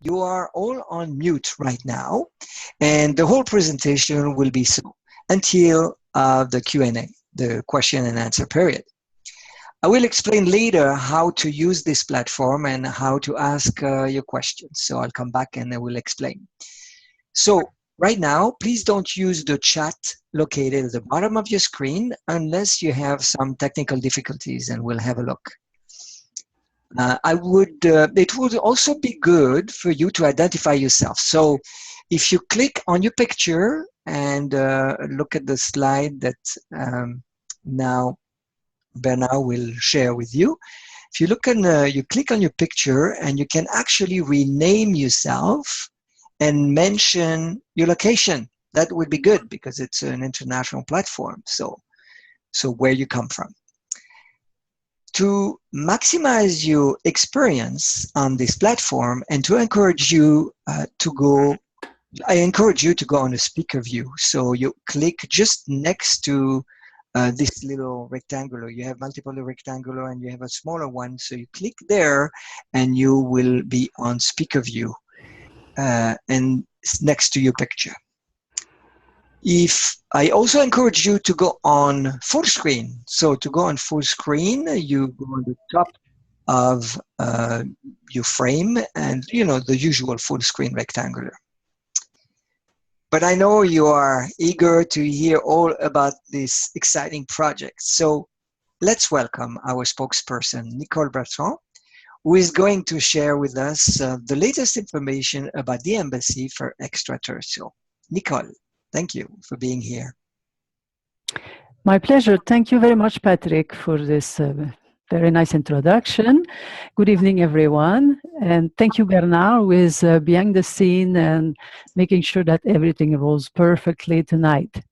You are all on mute right now, and the whole presentation will be so until the Q&A, the question and answer period. I will explain later how to use this platform and how to ask your questions. So I'll come back and I will explain. So right now, please don't use the chat located at the bottom of your screen unless you have some technical difficulties, and we'll have a look. It would also be good for you to identify yourself. So if you click on your picture and look at the slide that now Bernard will share with you. If you look on, you click on your picture, and you can actually rename yourself and mention your location. That would be good because it's an international platform. So where you come from. To maximize your experience on this platform and to encourage you I encourage you to go on the speaker view. So you click just next to this little rectangular. You have multiple rectangular and you have a smaller one. So you click there and you will be on speaker view and next to your picture. I also encourage you to go on full screen. So to go on full screen, you go on the top of your frame and, you know, the usual full screen rectangular. But I know you are eager to hear all about this exciting project. So let's welcome our spokesperson, Nicole Bertrand, who is going to share with us the latest information about the Embassy for Extraterrestrial. Nicole, thank you for being here. My pleasure. Thank you very much, Patrick, for this very nice introduction. Good evening, everyone. And thank you, Bernard, who is behind the scene and making sure that everything rolls perfectly tonight.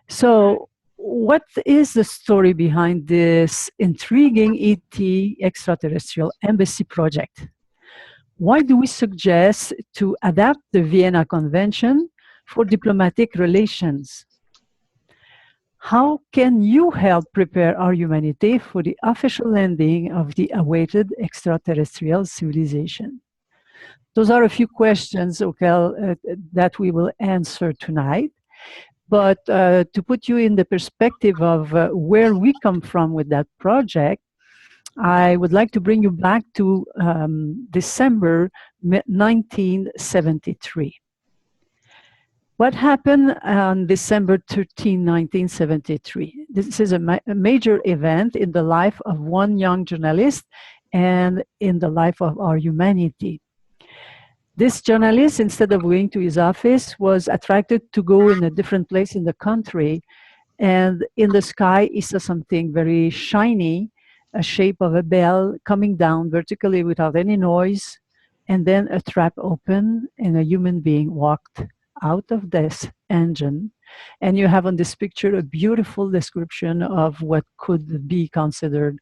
So what is the story behind this intriguing ET extraterrestrial embassy project? Why do we suggest to adapt the Vienna Convention for diplomatic relations? How can you help prepare our humanity for the official landing of the awaited extraterrestrial civilization? Those are a few questions, that we will answer tonight. But to put you in the perspective of where we come from with that project, I would like to bring you back to December 1973. What happened on December 13, 1973? This is a major event in the life of one young journalist and in the life of our humanity. This journalist, instead of going to his office, was attracted to go in a different place in the country. And in the sky, he saw something very shiny, a shape of a bell coming down vertically without any noise. And then a trap opened and a human being walked out of this engine. And you have on this picture a beautiful description of what could be considered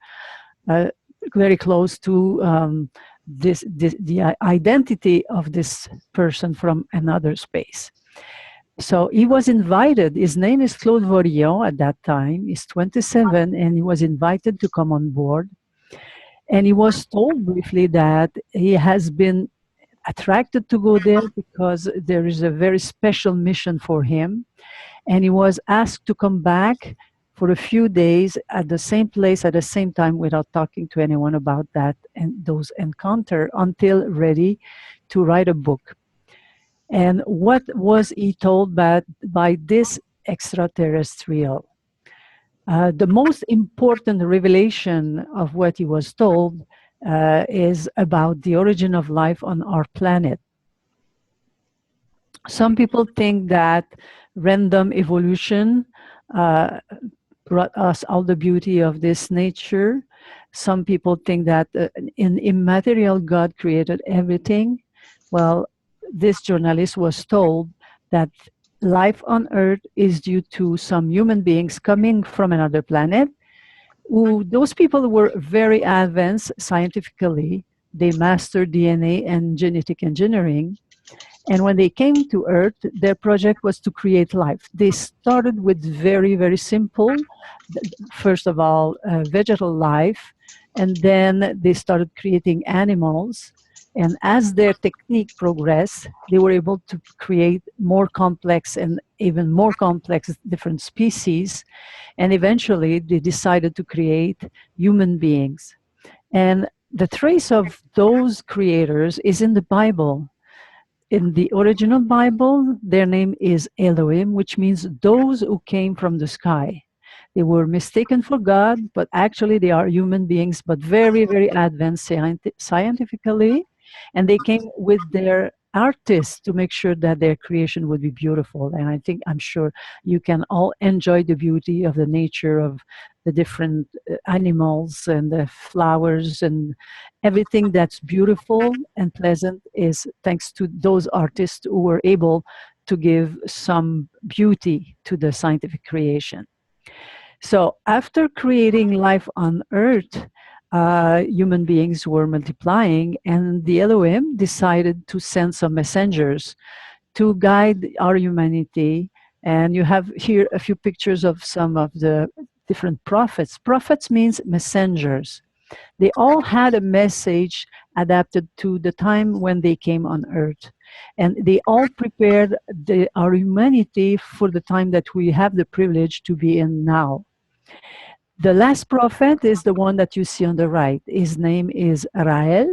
very close to the identity of this person from another space. So he was invited. His name is Claude Vorillon at that time. He's 27, and he was invited to come on board. And he was told briefly that he has been attracted to go there because there is a very special mission for him. And he was asked to come back for a few days at the same place at the same time without talking to anyone about that and those encounters until ready to write a book. And what was he told by this extraterrestrial? The most important revelation of what he was told is about the origin of life on our planet. Some people think that random evolution brought us all the beauty of this nature. Some people think that an immaterial God created everything. Well, this journalist was told that life on Earth is due to some human beings coming from another planet. Those people were very advanced scientifically. They mastered DNA and genetic engineering. And when they came to Earth, their project was to create life. They started with very, very simple, first of all, vegetal life. And then they started creating animals. And as their technique progressed, they were able to create more complex and even more complex different species. And eventually, they decided to create human beings. And the trace of those creators is in the Bible. In the original Bible, their name is Elohim, which means those who came from the sky. They were mistaken for God, but actually they are human beings, but very, very advanced scientifically. And they came with their artists to make sure that their creation would be beautiful. And I'm sure you can all enjoy the beauty of the nature of the different animals and the flowers and everything that's beautiful and pleasant is thanks to those artists who were able to give some beauty to the scientific creation. So after creating life on Earth, human beings were multiplying, and the Elohim decided to send some messengers to guide our humanity. And you have here a few pictures of some of the different prophets. Prophets means messengers. They all had a message adapted to the time when they came on earth. And they all prepared our humanity for the time that we have the privilege to be in now. The last prophet is the one that you see on the right. His name is Rael.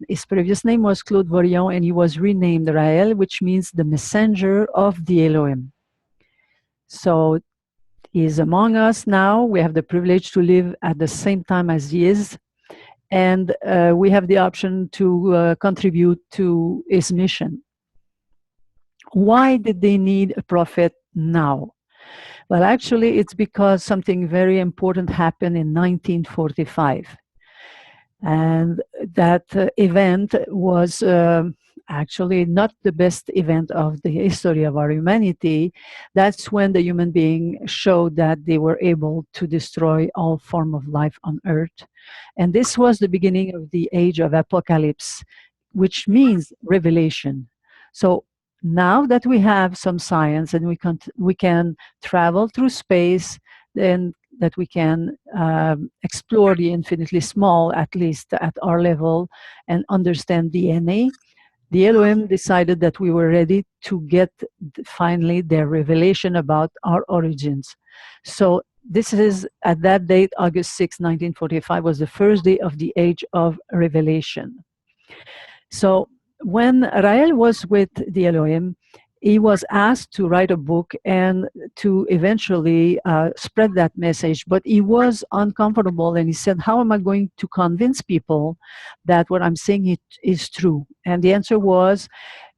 His previous name was Claude Vorion, and he was renamed Rael, which means the messenger of the Elohim. So he is among us now. We have the privilege to live at the same time as he is, and we have the option to contribute to his mission. Why did they need a prophet now? Well, actually, it's because something very important happened in 1945. And that event was actually not the best event of the history of our humanity. That's when the human being showed that they were able to destroy all form of life on earth. And this was the beginning of the age of apocalypse, which means revelation. So now that we have some science and we can travel through space, then that we can explore the infinitely small, at least at our level, and understand DNA, the Elohim decided that we were ready to get finally their revelation about our origins. So this is, at that date, August 6, 1945, was the first day of the age of revelation. So when Rael was with the Elohim, he was asked to write a book and to eventually spread that message, but he was uncomfortable and he said, how am I going to convince people that what I'm saying is true? And the answer was,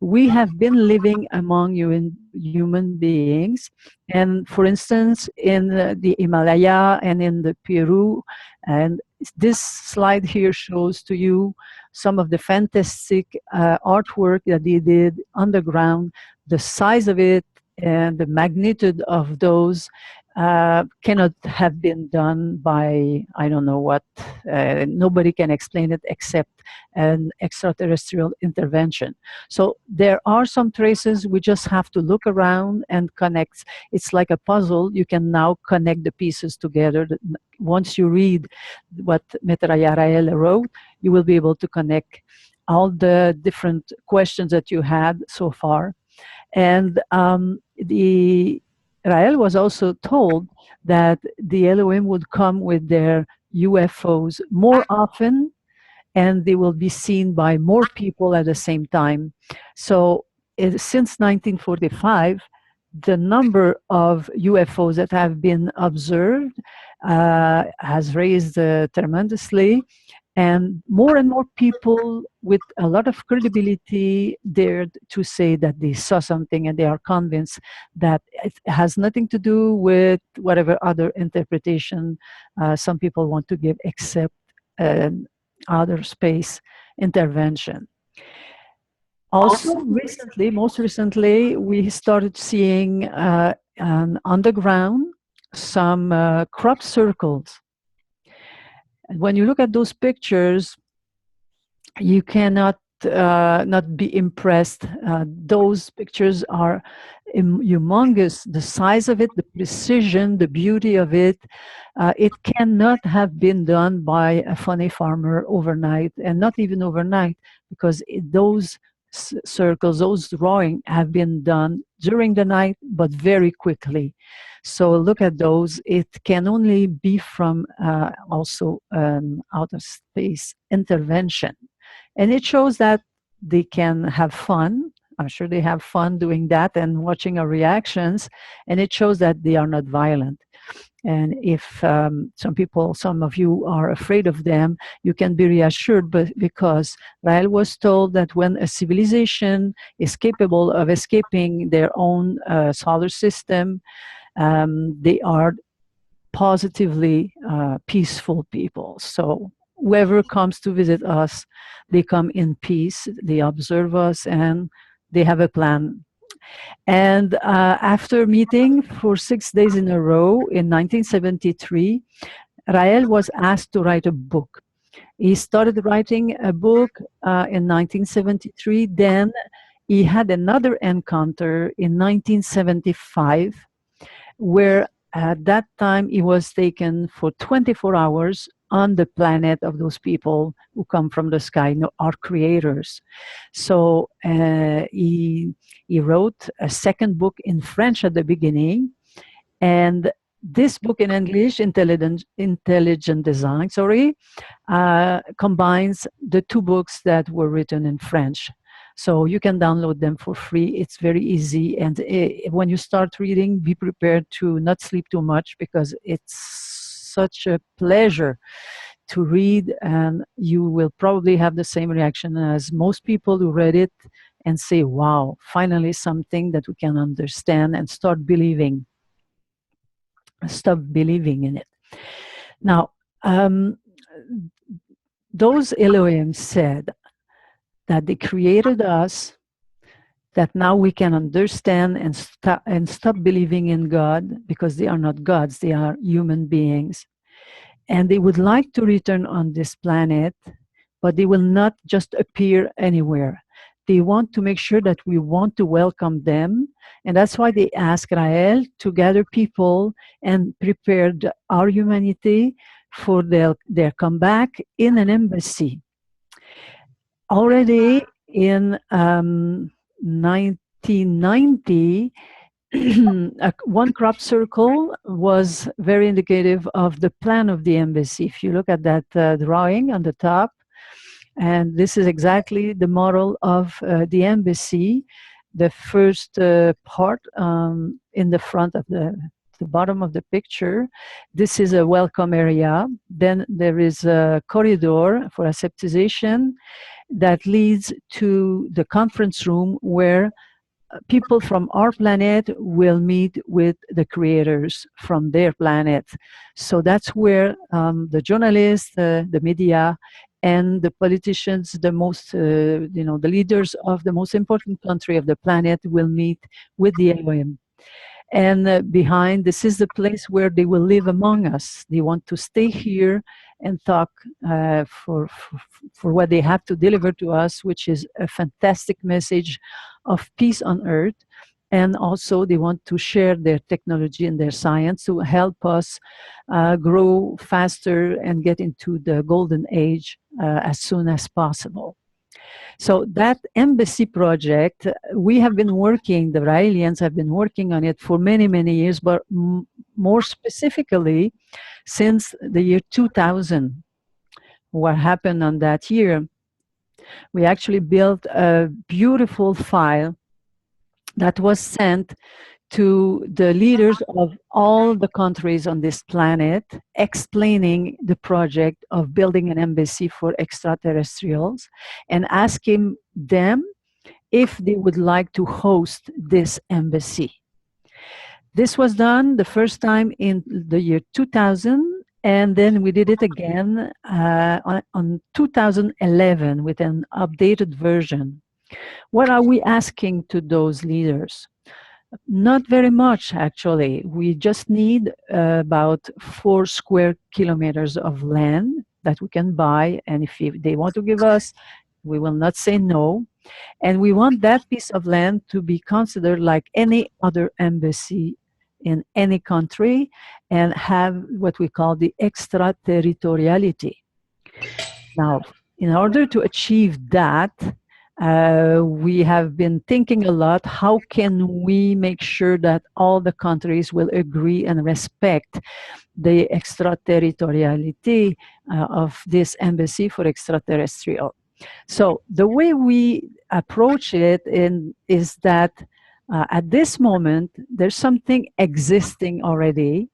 we have been living among human beings. And for instance, in the Himalaya and in the Peru, and this slide here shows to you some of the fantastic artwork that they did underground. The size of it and the magnitude of those cannot have been done by, I don't know what, nobody can explain it except an extraterrestrial intervention. So there are some traces, we just have to look around and connect. It's like a puzzle, you can now connect the pieces together. Once you read what Metraya Rael wrote, you will be able to connect all the different questions that you had so far. And the Rael was also told that the Elohim would come with their UFOs more often, and they will be seen by more people at the same time. So since 1945, the number of UFOs that have been observed has raised tremendously. And more people with a lot of credibility dared to say that they saw something, and they are convinced that it has nothing to do with whatever other interpretation some people want to give, except outer space intervention. Also, most recently, we started seeing underground some crop circles. And when you look at those pictures, you cannot not be impressed. Those pictures are humongous. The size of it, the precision, the beauty of it. It cannot have been done by a funny farmer overnight, and not even overnight, because those circles, those drawings have been done during the night, but very quickly. So look at those. It can only be from also outer space intervention. And it shows that they can have fun. I'm sure they have fun doing that and watching our reactions. And it shows that they are not violent. And if some of you are afraid of them, you can be reassured, but because Rael was told that when a civilization is capable of escaping their own solar system, they are positively peaceful people. So whoever comes to visit us, they come in peace, they observe us, and they have a plan. And after meeting for 6 days in a row in 1973, Rael was asked to write a book. He started writing a book in 1973. Then he had another encounter in 1975, where at that time he was taken for 24 hours on the planet of those people who come from the sky, our creators. So he wrote a second book in French at the beginning, and this book in English, Intelligent Design, combines the two books that were written in French. So you can download them for free. It's very easy. And when you start reading, be prepared to not sleep too much, because it's such a pleasure to read. And you will probably have the same reaction as most people who read it and say, wow, finally something that we can understand and stop believing in it. Now, those Elohim said that they created us, that now we can understand and stop believing in God, because they are not gods, they are human beings. And they would like to return on this planet, but they will not just appear anywhere. They want to make sure that we want to welcome them. And that's why they ask Rael to gather people and prepare our humanity for their comeback in an embassy. Already in 1990, one crop circle was very indicative of the plan of the embassy. If you look at that drawing on the top, and this is exactly the model of the embassy. The first part in the front of the bottom of the picture, this is a welcome area. Then there is a corridor for aseptization that leads to the conference room, where people from our planet will meet with the creators from their planet. So that's where the journalists, the media, and the politicians, the leaders of the most important country of the planet will meet with the Elohim. And behind, this is the place where they will live among us. They want to stay here and talk for what they have to deliver to us, which is a fantastic message of peace on earth. And also they want to share their technology and their science to help us grow faster and get into the golden age as soon as possible. So that embassy project, we have been working, the Raelians have been working on it for many, many years, but more specifically since the year 2000. What happened on that year? We actually built a beautiful file that was sent to the leaders of all the countries on this planet, explaining the project of building an embassy for extraterrestrials and asking them if they would like to host this embassy. This was done the first time in the year 2000, and then we did it again on 2011 with an updated version. What are we asking to those leaders? Not very much, actually. We just need about 4 square kilometers of land that we can buy. And if they want to give us We will not say no. And we want that piece of land to be considered like any other embassy in any country and have what we call the extraterritoriality. Now, in order to achieve that, we have been thinking a lot, how can we make sure that all the countries will agree and respect the extraterritoriality of this embassy for extraterrestrial? So the way we approach it is that at this moment, there's something existing already,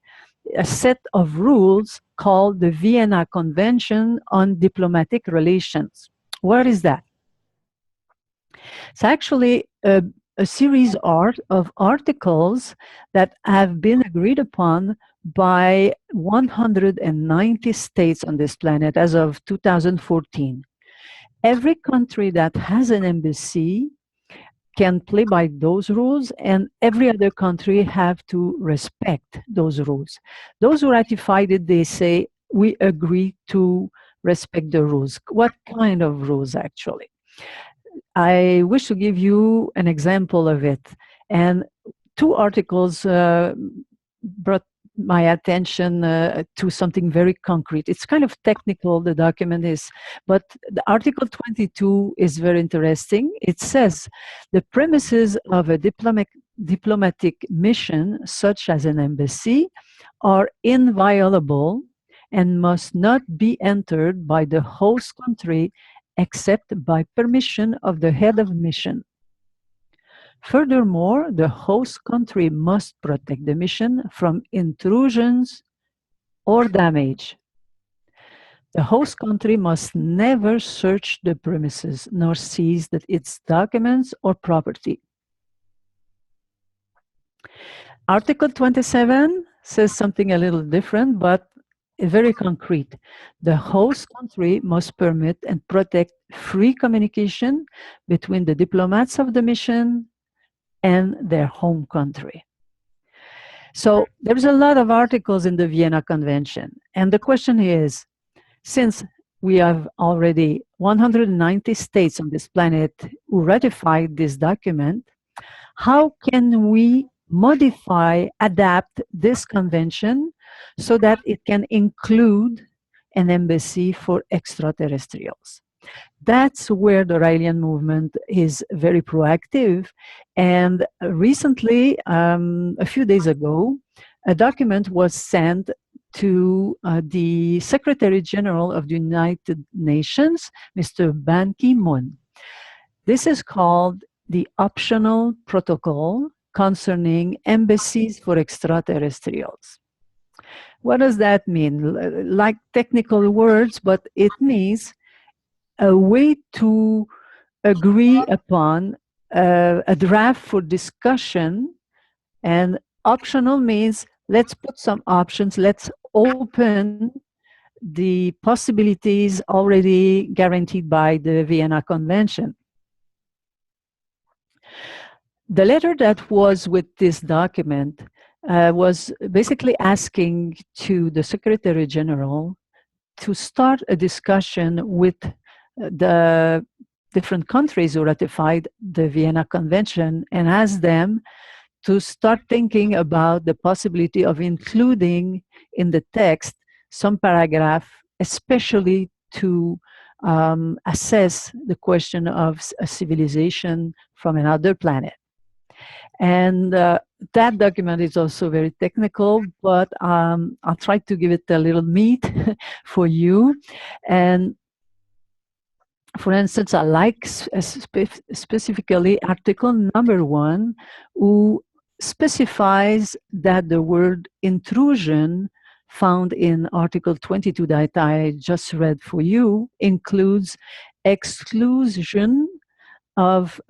a set of rules called the Vienna Convention on Diplomatic Relations. What is that? It's actually a series of articles that have been agreed upon by 190 states on this planet as of 2014. Every country that has an embassy can play by those rules, and every other country have to respect those rules. Those who ratified it, they say, we agree to respect the rules. What kind of rules, actually? I wish to give you an example of it. And two articles brought my attention to something very concrete. It's kind of technical, the document is, but the Article 22 is very interesting. It says the premises of a diplomatic mission, such as an embassy, are inviolable and must not be entered by the host country except by permission of the head of mission. Furthermore, the host country must protect the mission from intrusions or damage. The host country must never search the premises nor seize its documents or property. Article 27 says something a little different, but very concrete. The host country must permit and protect free communication between the diplomats of the mission and their home country. So there's a lot of articles in the Vienna Convention. And the question is, since we have already 190 states on this planet who ratified this document, how can we modify, adapt this convention so that it can include an embassy for extraterrestrials? That's where the Raelian movement is very proactive. And recently, a few days ago, a document was sent to the Secretary General of the United Nations, Mr. Ban Ki-moon. This is called the Optional Protocol concerning embassies for extraterrestrials. What does that mean? Like technical words, but it means a way to agree upon a draft for discussion, and optional means let's put some options, let's open the possibilities already guaranteed by the Vienna Convention. The letter that was with this document was basically asking to the Secretary General to start a discussion with the different countries who ratified the Vienna Convention and ask them to start thinking about the possibility of including in the text some paragraph, especially to assess the question of a civilization from another planet. And that document is also very technical, but I'll try to give it a little meat for you. And for instance, I like specifically Article number 1, who specifies that the word intrusion found in Article 22 that I just read for you includes exclusion of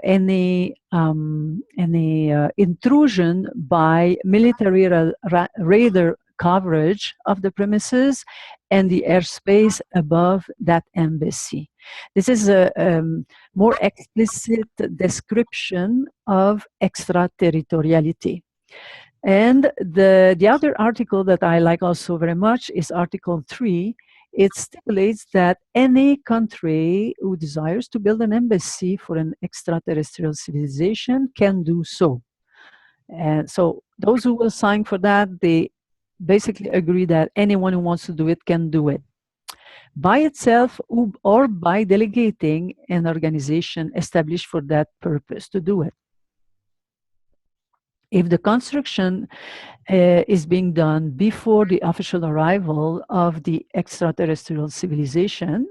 any intrusion by military radar coverage of the premises and the airspace above that embassy. This is a more explicit description of extraterritoriality. And the other article that I like also very much is Article 3, it stipulates that any country who desires to build an embassy for an extraterrestrial civilization can do so. And so those who will sign for that, they basically agree that anyone who wants to do it can do it by itself or by delegating an organization established for that purpose to do it. If the construction is being done before the official arrival of the extraterrestrial civilization,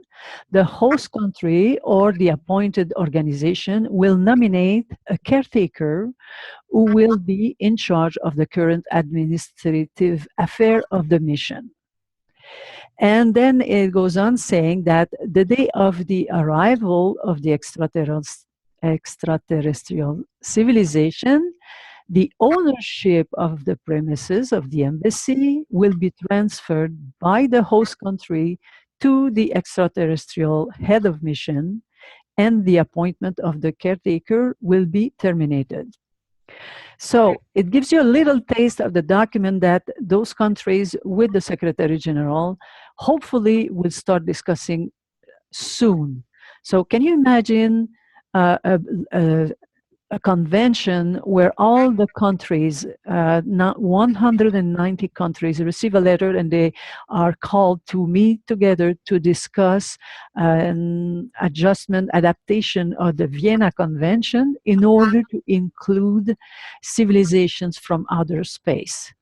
the host country or the appointed organization will nominate a caretaker who will be in charge of the current administrative affair of the mission. And then it goes on saying that the day of the arrival of the extraterrestrial civilization, the ownership of the premises of the embassy will be transferred by the host country to the extraterrestrial head of mission, and the appointment of the caretaker will be terminated. So it gives you a little taste of the document that those countries with the Secretary General hopefully will start discussing soon. So can you imagine uh, a, a, a convention where all the countries, not 190 countries, receive a letter and they are called to meet together to discuss an adjustment, adaptation of the Vienna Convention in order to include civilizations from outer space.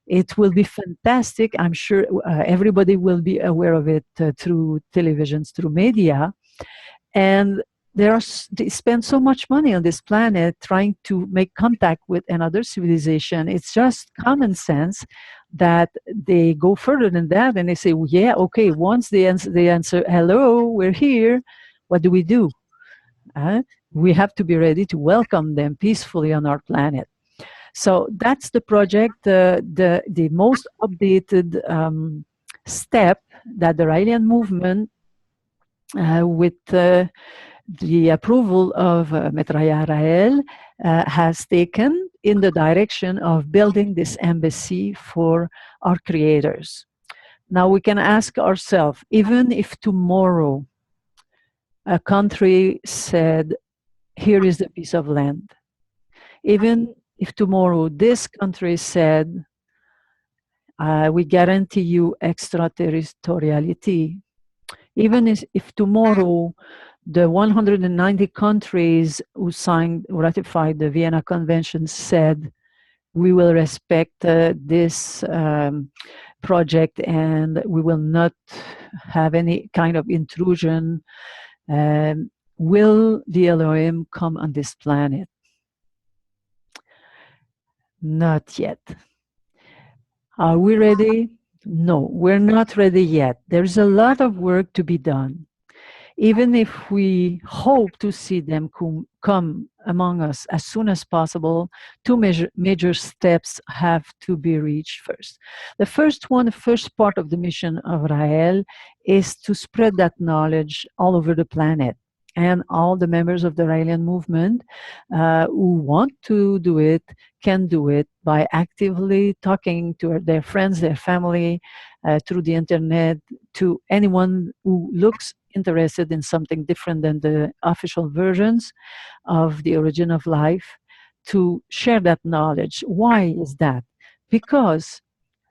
It will be fantastic. I'm sure everybody will be aware of it through televisions, through media. And they spend so much money on this planet trying to make contact with another civilization. It's just common sense that they go further than that and they say, well, yeah, okay, once they answer, hello, we're here, what do we do? We have to be ready to welcome them peacefully on our planet. So that's the project, the most updated step that the Raelian movement, with the approval of Metraya Rael, has taken in the direction of building this embassy for our creators. Now we can ask ourselves, even if tomorrow a country said, here is the piece of land, even if tomorrow this country said, we guarantee you extraterritoriality, even if tomorrow the 190 countries who ratified the Vienna Convention said, we will respect this project and we will not have any kind of intrusion, will the Elohim come on this planet? Not yet. Are we ready? No, we're not ready yet. There's a lot of work to be done. Even if we hope to see them come among us as soon as possible, two major steps have to be reached first. The first part of the mission of Rael is to spread that knowledge all over the planet. And all the members of the Raelian movement who want to do it can do it by actively talking to their friends, their family, through the internet, to anyone who looks interested in something different than the official versions of the origin of life, to share that knowledge. Why is that? Because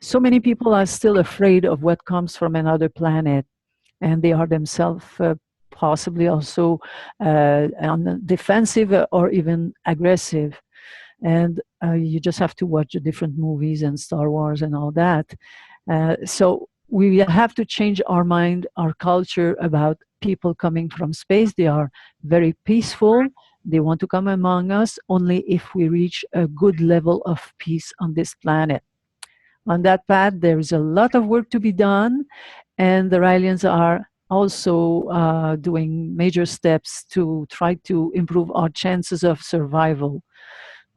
so many people are still afraid of what comes from another planet, and they are themselves possibly also on the defensive or even aggressive. And you just have to watch the different movies and Star Wars and all that. So we have to change our mind, our culture about people coming from space. They are very peaceful. They want to come among us only if we reach a good level of peace on this planet. On that path, there is a lot of work to be done, and the Raelians are also doing major steps to try to improve our chances of survival.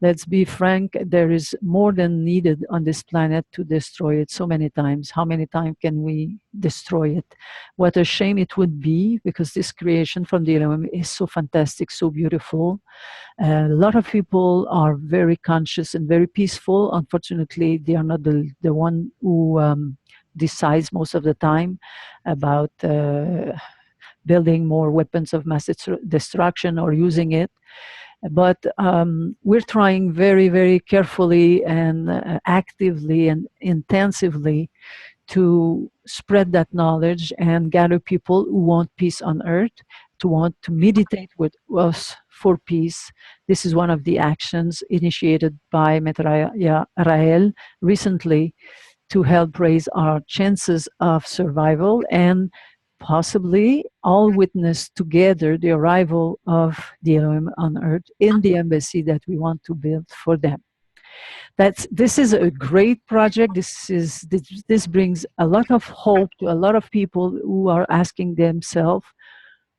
Let's be frank, there is more than needed on this planet to destroy it so many times. How many times can we destroy it? What a shame it would be, because this creation from the Elohim is so fantastic, so beautiful. A lot of people are very conscious and very peaceful. Unfortunately, they are not the one who decides most of the time about building more weapons of mass destruction or using it. But we're trying very, very carefully and actively and intensively to spread that knowledge and gather people who want peace on earth, to want to meditate with us for peace. This is one of the actions initiated by Maître Raël recently to help raise our chances of survival and possibly all witness together the arrival of the Elohim on earth in the embassy that we want to build for them. This is a great project. This brings a lot of hope to a lot of people who are asking themselves,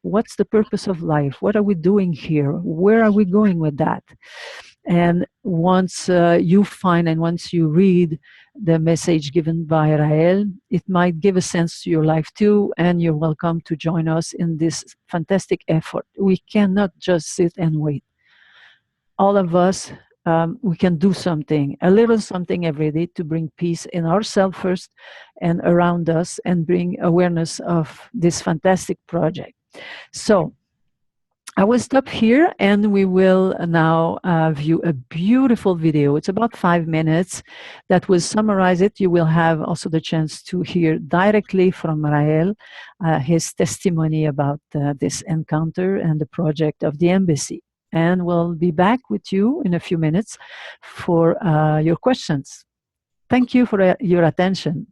what's the purpose of life? What are we doing here? Where are we going with that? And once you find and once you read the message given by Raël, it might give a sense to your life too, and you're welcome to join us in this fantastic effort. We cannot just sit and wait. All of us, we can do something, a little something every day to bring peace in ourselves first and around us and bring awareness of this fantastic project. So I will stop here and we will now view a beautiful video. It's about 5 minutes that will summarize it. You will have also the chance to hear directly from Raël his testimony about this encounter and the project of the embassy. And we'll be back with you in a few minutes for your questions. Thank you for your attention.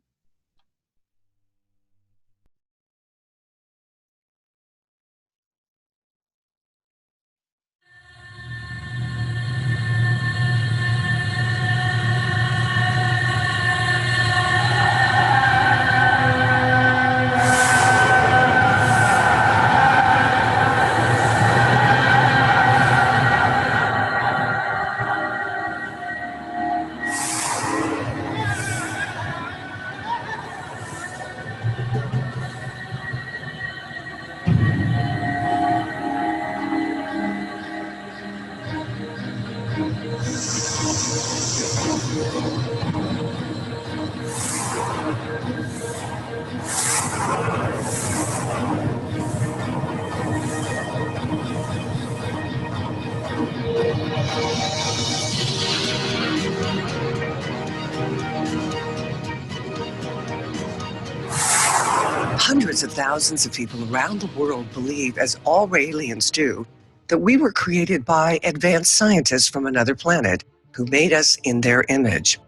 Hundreds of thousands of people around the world believe, as all aliens do, that we were created by advanced scientists from another planet who made us in their image.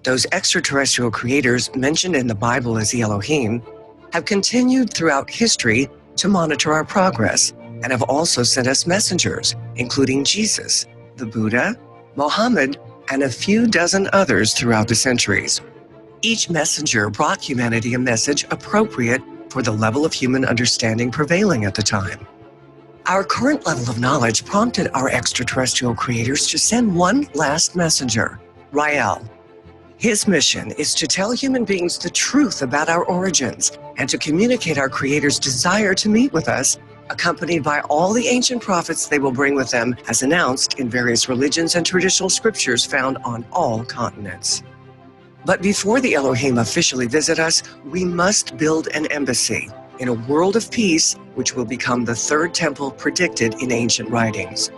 Those extraterrestrial creators mentioned in the Bible as the Elohim have continued throughout history to monitor our progress and have also sent us messengers, including Jesus, the Buddha, Mohammed, and a few dozen others throughout the centuries. Each messenger brought humanity a message appropriate for the level of human understanding prevailing at the time. Our current level of knowledge prompted our extraterrestrial creators to send one last messenger, Raël. His mission is to tell human beings the truth about our origins and to communicate our creators' desire to meet with us, accompanied by all the ancient prophets they will bring with them, as announced in various religions and traditional scriptures found on all continents. But before the Elohim officially visit us, we must build an embassy in a world of peace, which will become the third temple predicted in ancient writings.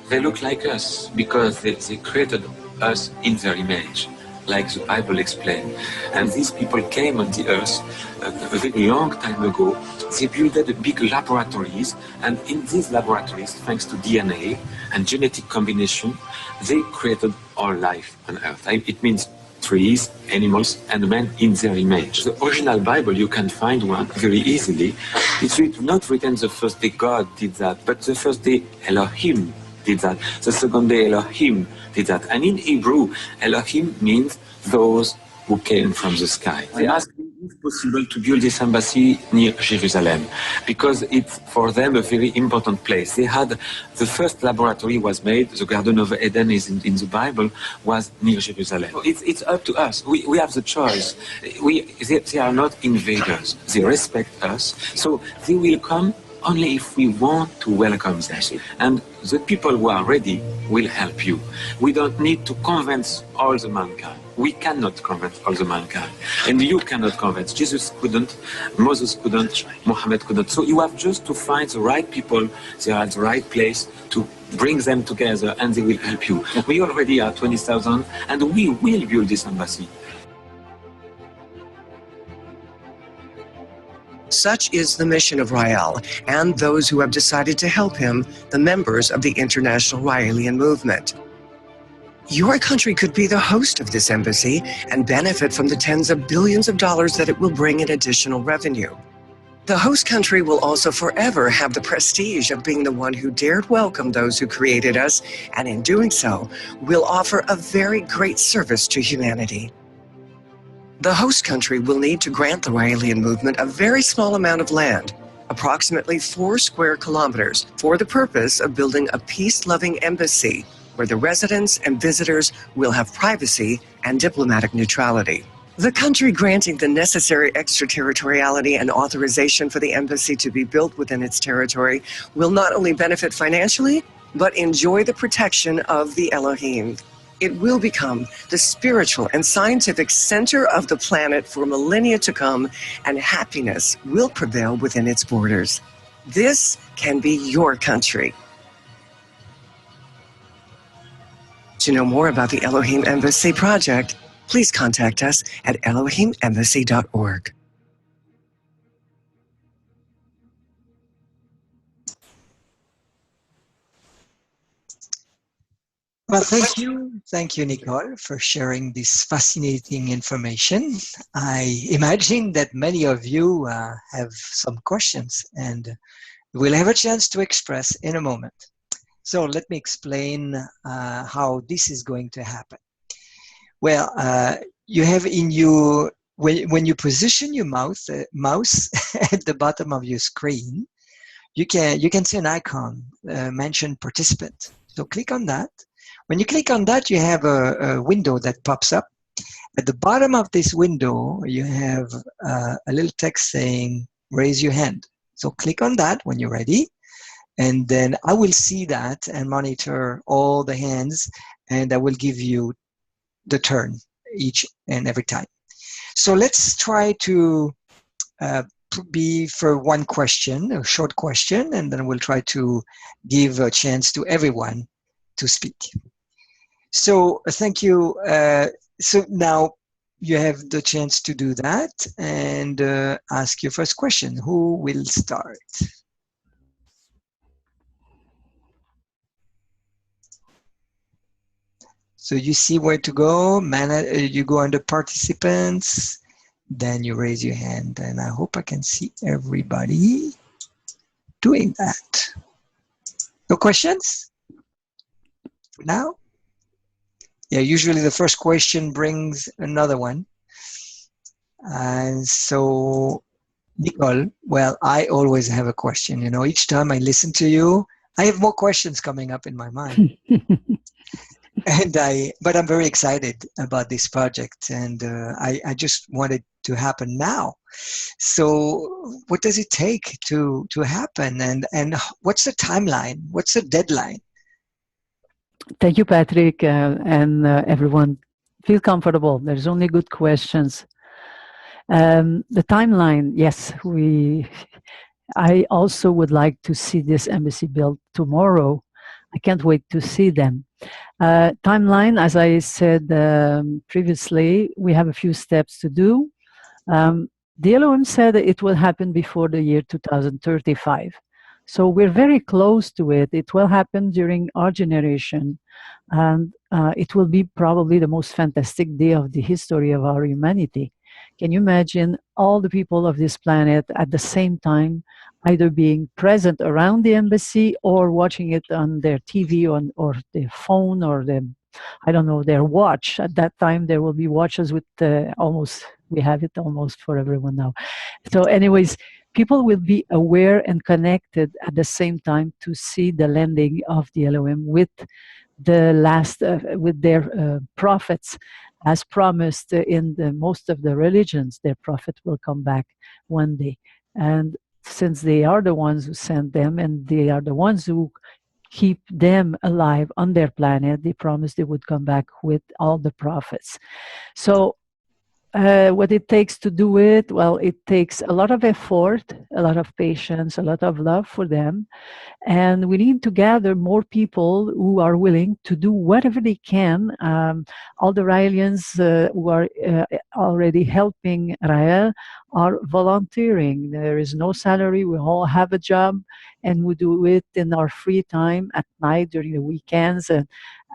They look like us because they created us in their image, like the Bible explains. And these people came on the earth a very long time ago. They built big laboratories, and in these laboratories, thanks to DNA and genetic combination, they created all life on earth. It means trees, animals, and men in their image. The original Bible, you can find one very easily. It's not written the first day God did that, but the first day Elohim did that. The second day Elohim did that. And in Hebrew, Elohim means those who came from the sky. They asked me if possible to build this embassy near Jerusalem, because it's for them a very important place. They had, the first laboratory was made, the Garden of Eden is in the Bible, was near Jerusalem. It's up to us. We have the choice. They are not invaders. They respect us. So they will come only if we want to welcome them. And the people who are ready will help you. We don't need to convince all the mankind. We cannot convert all the mankind. And you cannot convert. Jesus couldn't, Moses couldn't, Muhammad couldn't. So you have just to find the right people, they are at the right place to bring them together and they will help you. We already are 20,000 and we will build this embassy. Such is the mission of Rael and those who have decided to help him, the members of the International Raelian Movement. Your country could be the host of this embassy and benefit from the tens of billions of dollars that it will bring in additional revenue. The host country will also forever have the prestige of being the one who dared welcome those who created us, and in doing so, will offer a very great service to humanity. The host country will need to grant the Raelian movement a very small amount of land, approximately 4 square kilometers, for the purpose of building a peace-loving embassy where the residents and visitors will have privacy and diplomatic neutrality. The country granting the necessary extraterritoriality and authorization for the embassy to be built within its territory will not only benefit financially, but enjoy the protection of the Elohim. It will become the spiritual and scientific center of the planet for millennia to come, and happiness will prevail within its borders. This can be your country. To know more about the Elohim Embassy project, please contact us at ElohimEmbassy.org. Well, thank you, Nicole, for sharing this fascinating information. I imagine that many of you have some questions, and we'll have a chance to express in a moment. So let me explain how this is going to happen. Well, you have in your, when you position your mouse at the bottom of your screen, you can see an icon mentioned participant. So click on that. When you click on that, you have a window that pops up. At the bottom of this window, you have a little text saying, raise your hand. So click on that when you're ready. And then I will see that and monitor all the hands, and I will give you the turn each and every time. So let's try to be for one question, a short question, and then we'll try to give a chance to everyone to speak. So thank you. So now you have the chance to do that and ask your first question. Who will start? So you see where to go. You go under participants, then you raise your hand, and I hope I can see everybody doing that. No questions now? Yeah, usually the first question brings another one. And so, Nicole, well, I always have a question. You know, each time I listen to you, I have more questions coming up in my mind. But I'm very excited about this project, and I just want it to happen now. So what does it take to happen, and what's the timeline? What's the deadline? Thank you, Patrick, and everyone. Feel comfortable. There's only good questions. The timeline, yes, I also would like to see this embassy built tomorrow. I can't wait to see them. Timeline, as I said previously, we have a few steps to do. The Elohim said that it will happen before the year 2035. So we're very close to it. It will happen during our generation. And it will be probably the most fantastic day of the history of our humanity. Can you imagine all the people of this planet at the same time, either being present around the embassy or watching it on their TV or their phone or I don't know, their watch. At that time, there will be watches with we have it almost for everyone now. So anyways, people will be aware and connected at the same time to see the landing of the Elohim with with their prophets, as promised in most of the religions. Their prophet will come back one day, and since they are the ones who sent them, and they are the ones who keep them alive on their planet. They promised they would come back with all the profits. So what it takes to do it, well, it takes a lot of effort, a lot of patience, a lot of love for them. And we need to gather more people who are willing to do whatever they can. All the Raelians who are already helping Rael are volunteering. There is no salary. We all have a job, and we do it in our free time at night during the weekends. And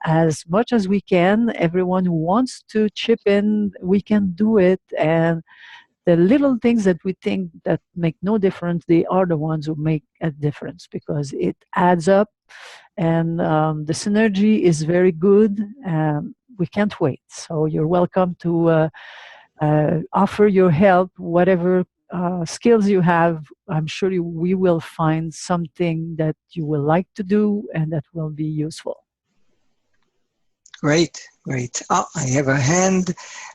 as much as we can, everyone who wants to chip in, we can do it. And the little things that we think that make no difference, they are the ones who make a difference, because it adds up, and the synergy is very good. We can't wait. So you're welcome to offer your help, whatever skills you have. I'm sure we will find something that you will like to do and that will be useful. Great, great. Oh, I have a hand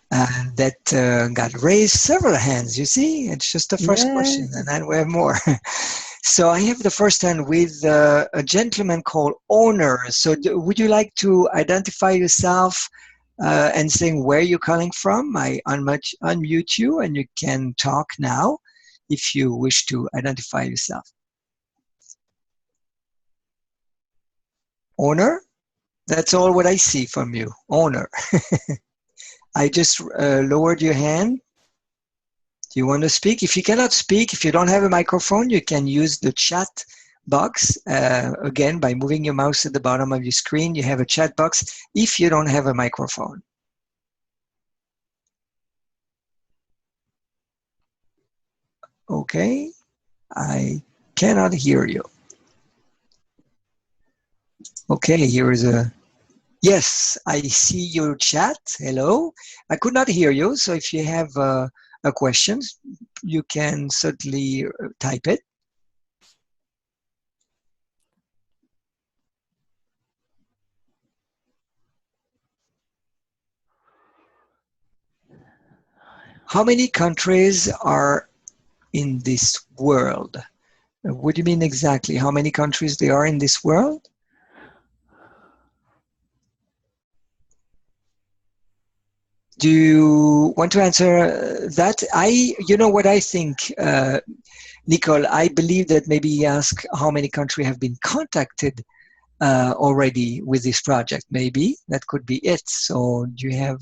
that got raised, several hands, you see? It's just the first question, and then we have more. So I have the first hand with a gentleman called Owner. So would you like to identify yourself and saying where you're calling from? I unmute you, and you can talk now if you wish to identify yourself. Owner? That's all what I see from you, Owner. I just lowered your hand. Do you want to speak? If you cannot speak, if you don't have a microphone, you can use the chat box. Again, by moving your mouse at the bottom of your screen, you have a chat box if you don't have a microphone. Okay, I cannot hear you. Okay, here is a... Yes, I see your chat. Hello. I could not hear you, so if you have a question, you can certainly type it. How many countries are in this world? What do you mean exactly? How many countries there are in this world? Do you want to answer that? You know what I think, Nicole, I believe that maybe ask how many countries have been contacted already with this project. Maybe that could be it. So do you have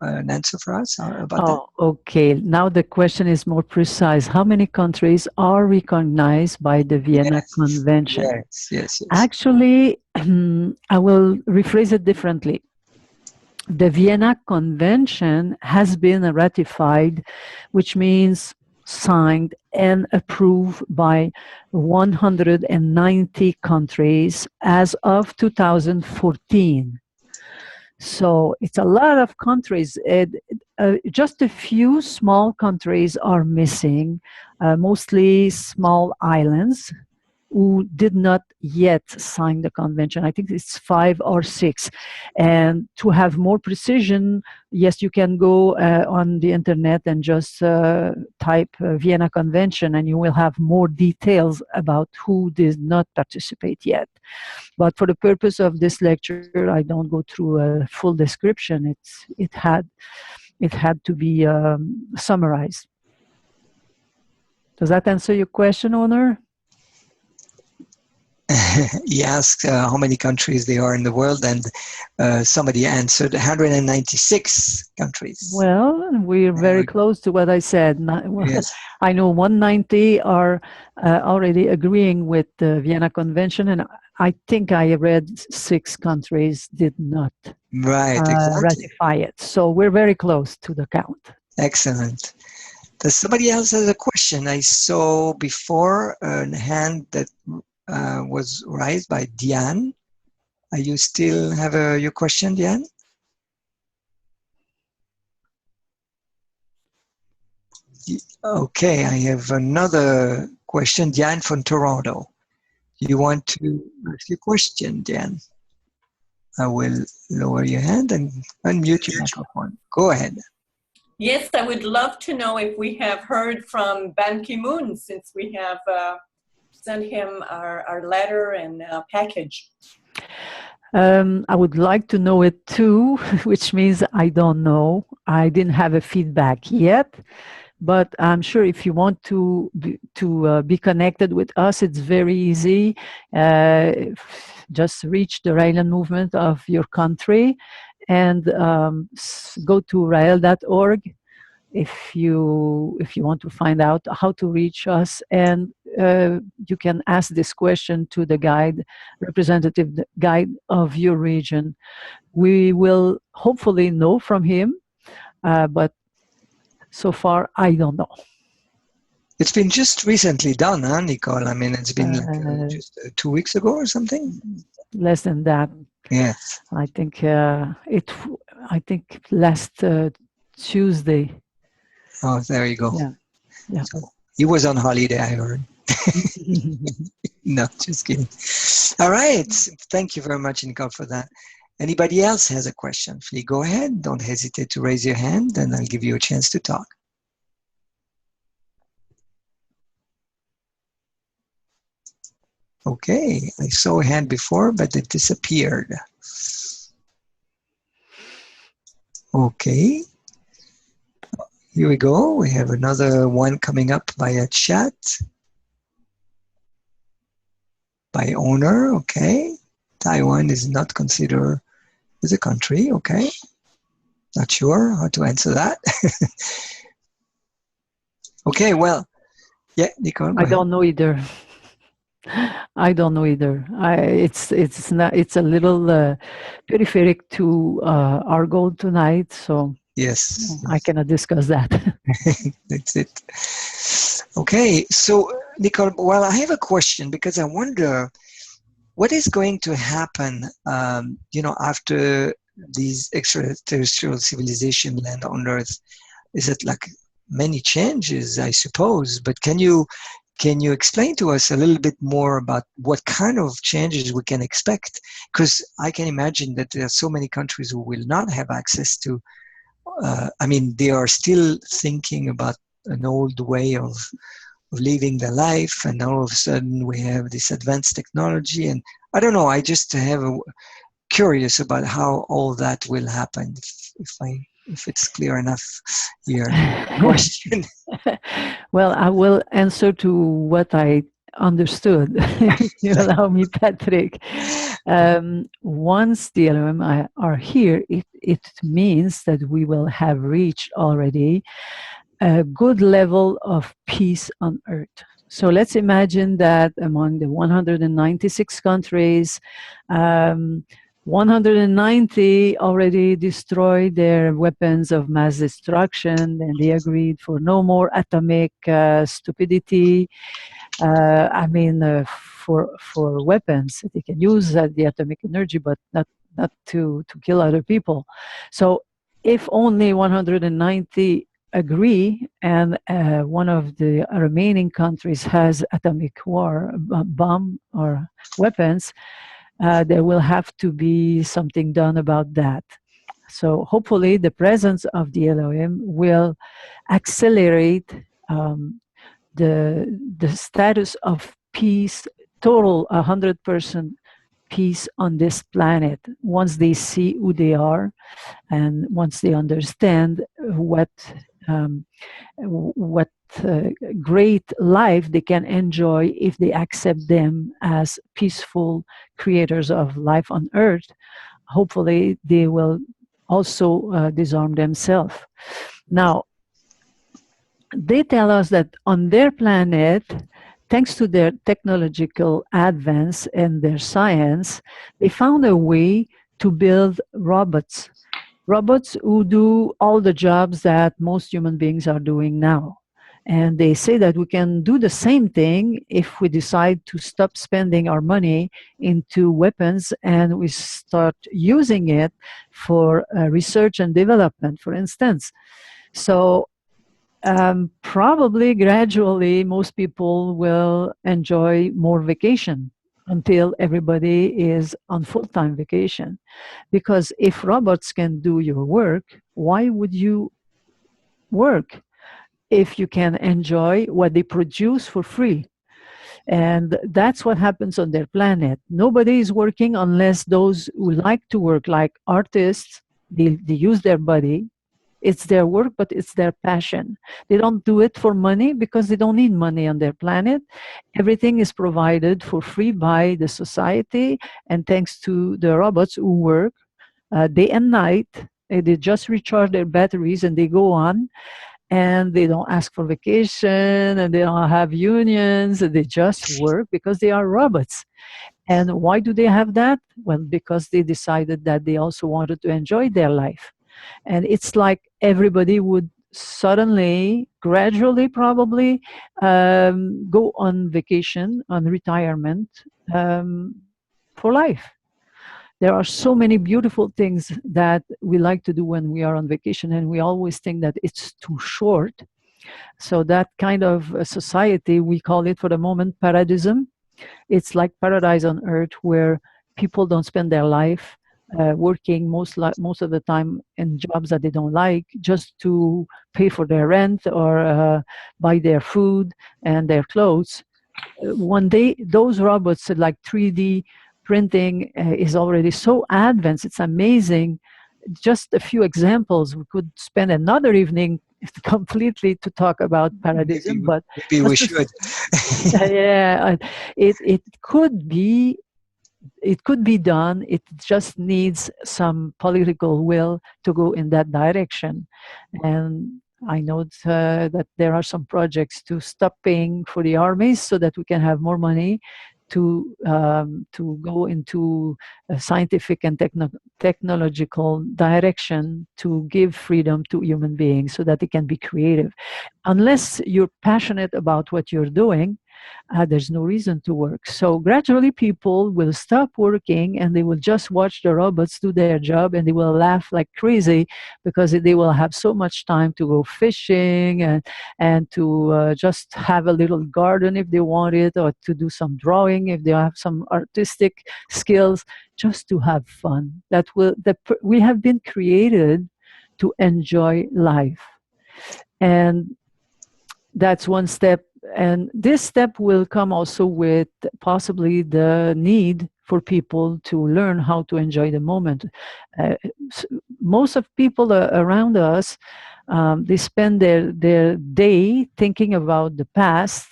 an answer for us about that? Okay. Now the question is more precise. How many countries are recognized by the Vienna Convention? Yes. Actually, I will rephrase it differently. The Vienna Convention has been ratified, which means signed and approved by 190 countries as of 2014. So it's a lot of countries. Just a few small countries are missing, mostly small islands who did not yet sign the convention. I think it's 5 or 6. And to have more precision, yes, you can go on the internet and just type Vienna Convention, and you will have more details about who did not participate yet. But for the purpose of this lecture, I don't go through a full description. It had to be summarized. Does that answer your question, Owner? He asked how many countries there are in the world, and somebody answered 196 countries. Well, we're very close to what I said. Yes. I know 190 are already agreeing with the Vienna Convention, and I think I read 6 countries did not ratify it. So we're very close to the count. Excellent. Does somebody else has a question? I saw before a hand that was raised by Diane. Are you still have your question, Diane? Okay, I have another question, Diane from Toronto. You want to ask your question, Diane? I will lower your hand and unmute your microphone. Go ahead. Yes, I would love to know if we have heard from Ban Ki-moon, since we have send him our letter and package? I would like to know it too, which means I don't know. I didn't have a feedback yet, but I'm sure if you want to be connected with us, it's very easy. Just reach the Raelan movement of your country and go to rael.org if you want to find out how to reach us, and you can ask this question to the representative guide of your region. We will hopefully know from him, but so far I don't know. It's been just recently done, huh, Nicole? I mean, it's been like just 2 weeks ago or something. Less than that. Yes. I think last Tuesday. Oh, there you go. Yeah. So he was on holiday, I heard. No, just kidding. All right. Thank you very much, Nicole, for that. Anybody else has a question? Please go ahead. Don't hesitate to raise your hand, and I'll give you a chance to talk. Okay, I saw a hand before, but it disappeared. Okay. Here we go. We have another one coming up via chat. By owner, okay. Taiwan is not considered as a country, okay. Not sure how to answer that. Okay, well, yeah, Nicole, I don't know either. I don't know either. It's a little peripheric to our goal tonight, so yes, I cannot discuss that. That's it. Okay, so Nicole, well, I have a question because I wonder what is going to happen, after these extraterrestrial civilization land on Earth. Is it like many changes, I suppose? But can you explain to us a little bit more about what kind of changes we can expect? Because I can imagine that there are so many countries who will not have access to, they are still thinking about an old way of living their life, and all of a sudden we have this advanced technology, and I don't know, I just have curious about how all that will happen, if it's clear enough here. Question. Well, I will answer to what I understood, if you allow me, Patrick. Once the LOM are here, it means that we will have reached already a good level of peace on Earth. So let's imagine that among the 196 countries, 190 already destroyed their weapons of mass destruction, and they agreed for no more atomic stupidity. For weapons, they can use the atomic energy, but not to kill other people. So if only 190 agree, and one of the remaining countries has atomic bomb or weapons, there will have to be something done about that. So hopefully the presence of the LOM will accelerate the status of peace, total 100% peace on this planet, once they see who they are and once they understand what great life they can enjoy if they accept them as peaceful creators of life on Earth. Hopefully they will also disarm themselves. Now, they tell us that on their planet, thanks to their technological advance and their science, they found a way to build robots who do all the jobs that most human beings are doing now. And they say that we can do the same thing if we decide to stop spending our money into weapons and we start using it for research and development, for instance. So probably gradually most people will enjoy more vacation until everybody is on full-time vacation. Because if robots can do your work, why would you work if you can enjoy what they produce for free? And that's what happens on their planet. Nobody is working unless those who like to work, like artists, they use their body. It's their work, but it's their passion. They don't do it for money because they don't need money on their planet. Everything is provided for free by the society, and thanks to the robots who work day and night. They just recharge their batteries and they go on, and they don't ask for vacation, and they don't have unions, and they just work because they are robots. And why do they have that? Well, because they decided that they also wanted to enjoy their life. And it's like everybody would suddenly, gradually, probably go on vacation, on retirement um, for life. There are so many beautiful things that we like to do when we are on vacation, and we always think that it's too short. So that kind of society, we call it for the moment paradism. It's like paradise on earth, where people don't spend their life working most of the time in jobs that they don't like, just to pay for their rent or buy their food and their clothes. One day, those robots, like 3D printing, is already so advanced. It's amazing. Just a few examples. We could spend another evening completely to talk about paradism, but maybe we should. yeah, it could be, it could be done. It just needs some political will to go in that direction. And I know that there are some projects to stop paying for the armies so that we can have more money to go into a scientific and technological direction to give freedom to human beings so that they can be creative. Unless you're passionate about what you're doing, there's no reason to work. So gradually people will stop working and they will just watch the robots do their job, and they will laugh like crazy because they will have so much time to go fishing and to just have a little garden if they want it, or to do some drawing if they have some artistic skills, just to have fun. We have been created to enjoy life. And that's one step. And this step will come also with possibly the need for people to learn how to enjoy the moment. Most of people around us, they spend their day thinking about the past,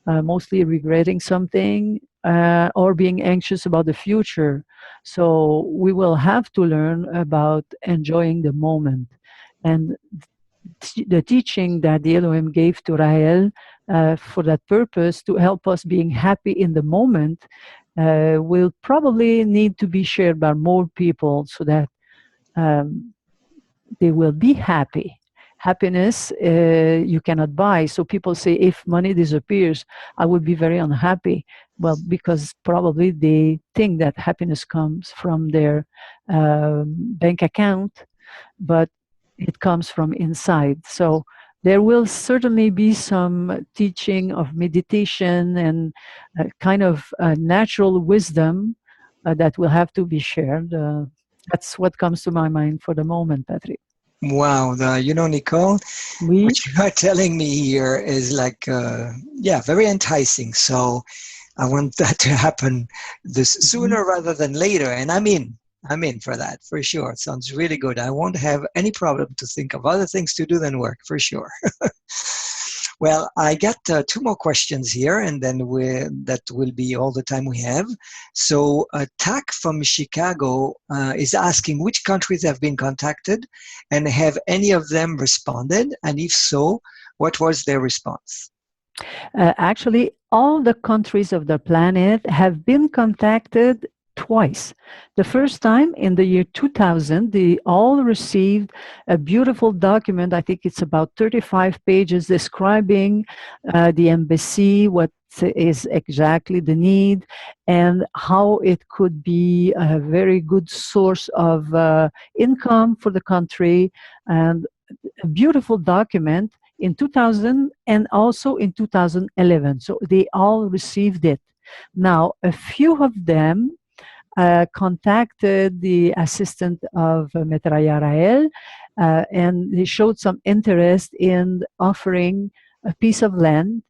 mostly regretting something or being anxious about the future. So we will have to learn about enjoying the moment. And the teaching that the Elohim gave to Rahel for that purpose, to help us being happy in the moment, will probably need to be shared by more people so that they will be happy. Happiness you cannot buy. So people say, if money disappears, I would be very unhappy. Well, because probably they think that happiness comes from their bank account, but it comes from inside. So there will certainly be some teaching of meditation and kind of natural wisdom that will have to be shared. That's what comes to my mind for the moment, Patrick. Wow, Nicole, Oui. what you are telling me here is like, very enticing. So I want that to happen this sooner rather than later. And I'm in for that, for sure. It sounds really good. I won't have any problem to think of other things to do than work, for sure. Well, I got 2 more questions here, and then that will be all the time we have. So Tak from Chicago is asking which countries have been contacted, and have any of them responded? And if so, what was their response? Actually, all the countries of the planet have been contacted twice. The first time in the year 2000, they all received a beautiful document. I think it's about 35 pages describing the embassy, what is exactly the need, and how it could be a very good source of income for the country. And a beautiful document in 2000 and also in 2011. So they all received it. Now, a few of them contacted the assistant of Metraya Rael, and they showed some interest in offering a piece of land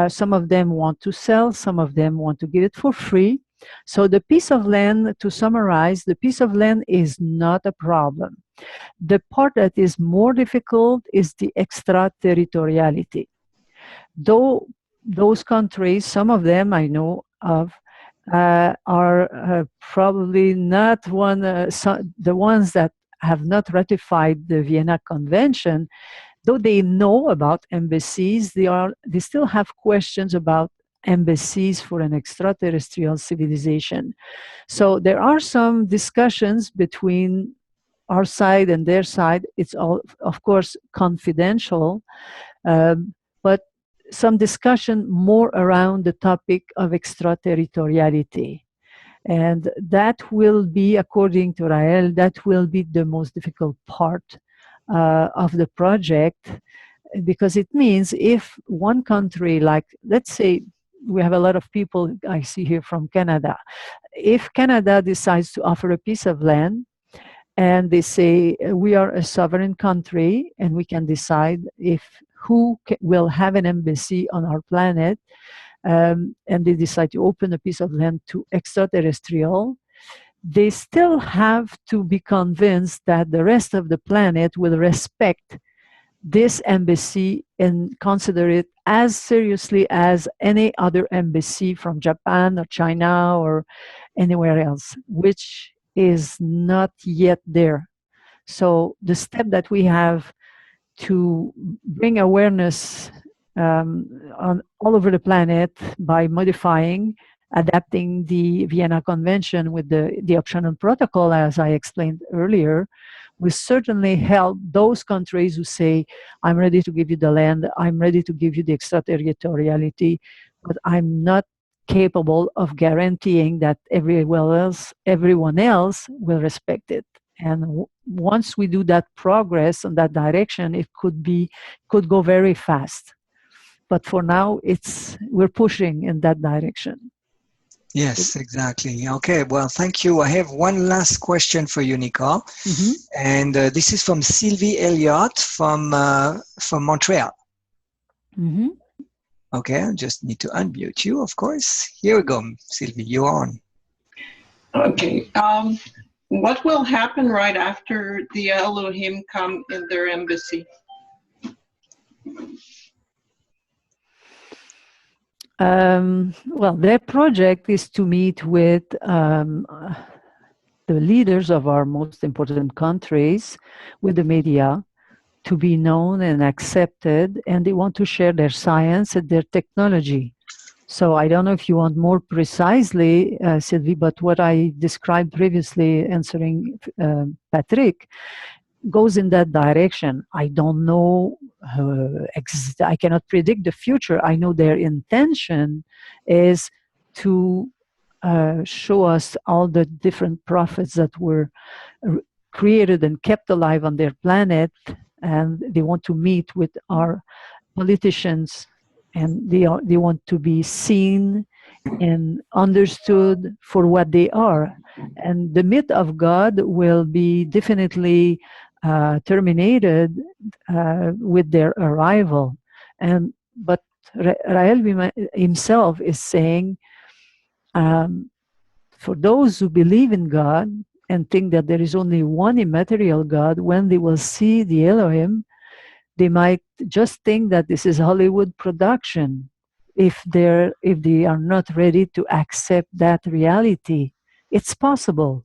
Some of them want to sell, some of them want to give it for free. So the piece of land, to summarize, the piece of land is not a problem. The part that is more difficult is the extraterritoriality. Though those countries, some of them I know of, are probably not the ones that have not ratified the Vienna Convention. Though they know about embassies, they still have questions about embassies for an extraterrestrial civilization. So there are some discussions between our side and their side. It's all, of course, confidential, but some discussion more around the topic of extraterritoriality. And that will be, according to Rael, that will be the most difficult part of the project, because it means if one country, like, let's say, we have a lot of people I see here from Canada. If Canada decides to offer a piece of land, and they say we are a sovereign country and we can decide if will have an embassy on our planet, and they decide to open a piece of land to extraterrestrial, they still have to be convinced that the rest of the planet will respect this embassy and consider it as seriously as any other embassy from Japan or China or anywhere else, which is not yet there. So the step that we have to bring awareness on all over the planet by modifying, adapting the Vienna Convention with the optional protocol, as I explained earlier, will certainly help those countries who say, I'm ready to give you the land, I'm ready to give you the extraterritoriality, but I'm not capable of guaranteeing that everyone else will respect it. And once we do that progress in that direction, it could go very fast. But for now, we're pushing in that direction. Yes, exactly. Okay, well, thank you. I have one last question for you, Nicole. Mm-hmm. And this is from Sylvie Elliott from Montreal. Mm-hmm. Okay, I just need to unmute you, of course. Here we go, Sylvie, you're on. Okay. What will happen right after the Elohim come in their embassy? Well, their project is to meet with the leaders of our most important countries, with the media, to be known and accepted, and they want to share their science and their technology. So I don't know if you want more precisely, Sylvie, but what I described previously answering Patrick goes in that direction. I don't know, I cannot predict the future. I know their intention is to show us all the different prophets that were created and kept alive on their planet, and they want to meet with our politicians, and they want to be seen and understood for what they are. And the myth of God will be definitely terminated with their arrival. But Rael himself is saying, for those who believe in God and think that there is only one immaterial God, when they will see the Elohim, they might just think that this is Hollywood production if they are not ready to accept that reality. It's possible,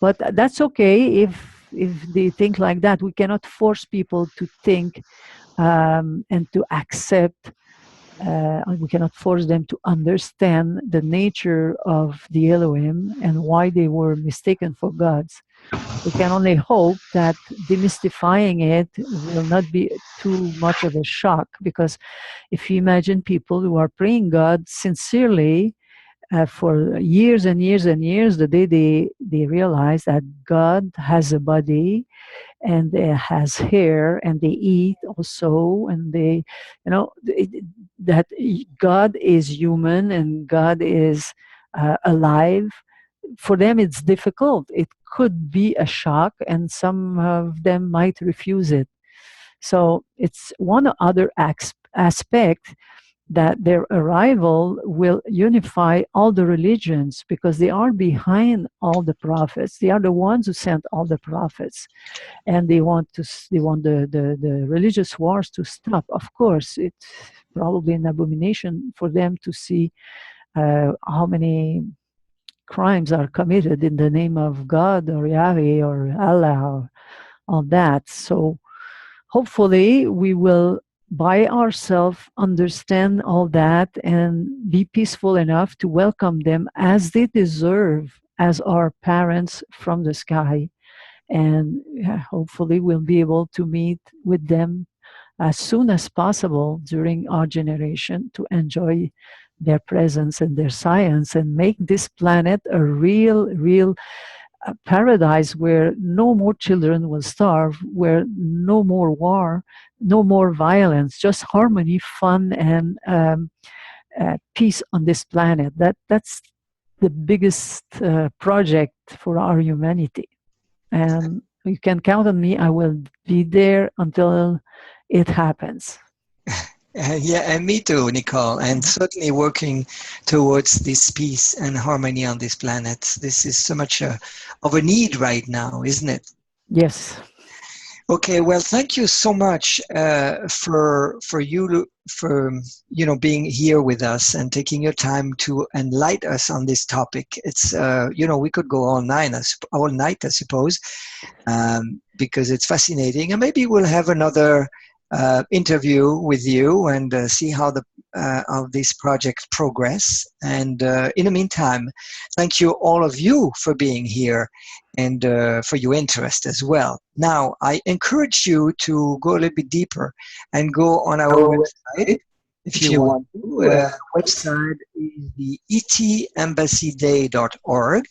but that's okay if they think like that. We cannot force people to think and to accept. We cannot force them to understand the nature of the Elohim and why they were mistaken for gods. We can only hope that demystifying it will not be too much of a shock, because if you imagine people who are praying God sincerely for years and years and years, the day they realize that God has a body and has hair and they eat also, and they, that God is human and God is alive. For them, it's difficult. It could be a shock, and some of them might refuse it. So it's one other aspect that their arrival will unify all the religions, because they are behind all the prophets. They are the ones who sent all the prophets, and they want the religious wars to stop. Of course, it's probably an abomination for them to see how many crimes are committed in the name of God or Yahweh or Allah or all that. So hopefully we will by ourselves understand all that and be peaceful enough to welcome them as they deserve, as our parents from the sky. And hopefully we'll be able to meet with them as soon as possible during our generation to enjoy their presence and their science and make this planet a real paradise where no more children will starve, where no more war, no more violence, just harmony, fun, and peace on this planet. That's the biggest project for our humanity. And you can count on me. I will be there until it happens. Yeah, and me too, Nicole, and certainly working towards this peace and harmony on this planet. This is so much of a need right now, isn't it? Yes. Okay, well, thank you so much for being here with us and taking your time to enlighten us on this topic. It's we could go all night, I suppose, because it's fascinating, and maybe we'll have another interview with you and see how this project progress. And in the meantime, thank you all of you for being here and for your interest as well. Now, I encourage you to go a little bit deeper and go on our website if you want to. Website is the etembassyday.org.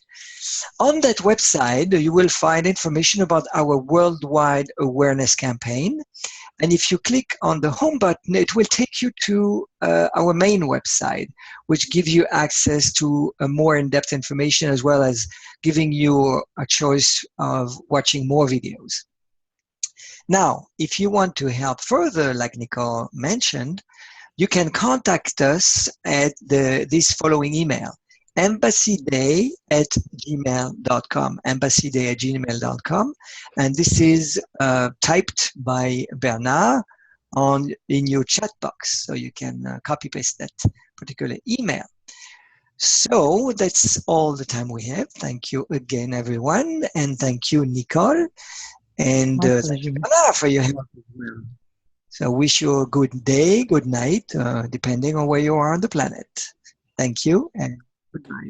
On that website, you will find information about our worldwide awareness campaign. And if you click on the home button, it will take you to our main website, which gives you access to more in-depth information, as well as giving you a choice of watching more videos. Now, if you want to help further, like Nicole mentioned, you can contact us at this following email: embassyday@gmail.com, embassyday@gmail.com. And this is typed by Bernard in your chat box, so you can copy paste that particular email. So that's all the time we have. Thank you again, everyone, and thank you, Nicole, and thank you, Bernard, for your help as well. So wish you a good day, good night, depending on where you are on the planet. Thank you, and goodbye.